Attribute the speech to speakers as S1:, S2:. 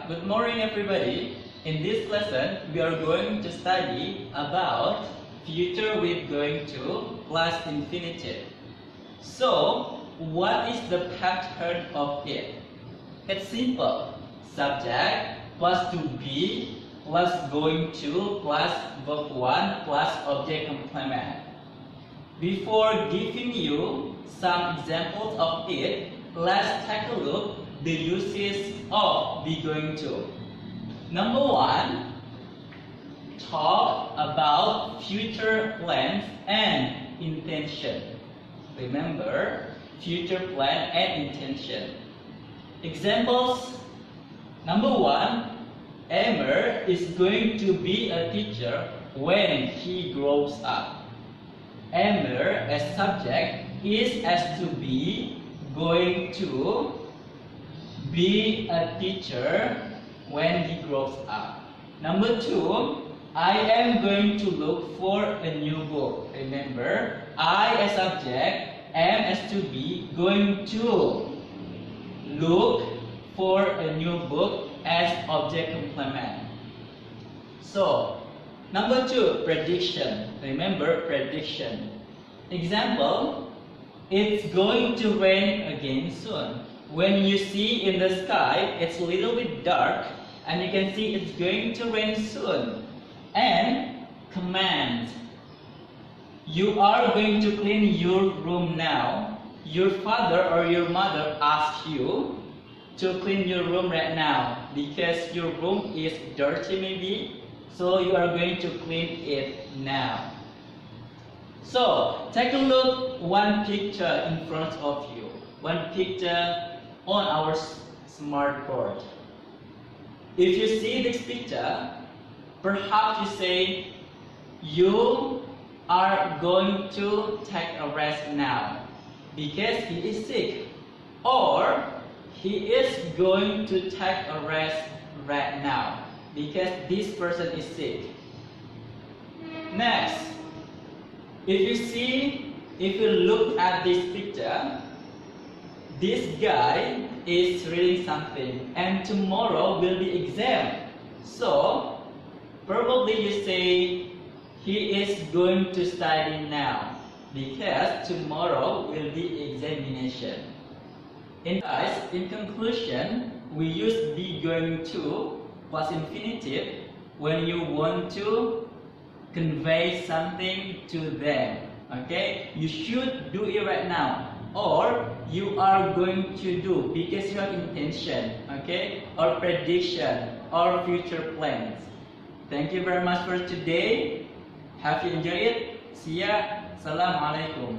S1: Good morning everybody. In this lesson, we are going to study about future with going to plus infinitive. So, what is the pattern of it? It's simple. Subject plus to be plus going to plus verb 1 plus object complement. Before giving you some examples of it, let's take a look the uses of be going to. Number 1, talk about future plans and intention. Remember, future plan and intention. Examples. Number 1, Emmer is going to be a teacher when he grows up. Emmer as subject is as to be going to be a teacher when he grows up. Number 2, I am going to look for a new book. Remember, I as subject, am as to be, going to look for a new book as object complement. So, number 2, prediction. Remember, prediction. Example, it's going to rain again soon. When you see in the sky, it's a little bit dark, and you can see it's going to rain soon. And command. You are going to clean your room now. Your father or your mother asks you to clean your room right now because your room is dirty maybe, so you are going to clean it now. So, take a look one picture in front of you. One picture on our smart board. If you see this picture, perhaps you say, you are going to take a rest now because he is sick. Or, he is going to take a rest right now because this person is sick. Next, if you look at this picture, this guy is reading something and tomorrow will be exam. So, probably you say he is going to study now because tomorrow will be examination. In conclusion, we use be going to plus infinitive when you want to convey something to them. Okay? You should do it right now. Or you are going to do because you have intention, okay, or prediction or future plans. Thank you very much for today. Have you enjoyed it? See ya. Assalamualaikum.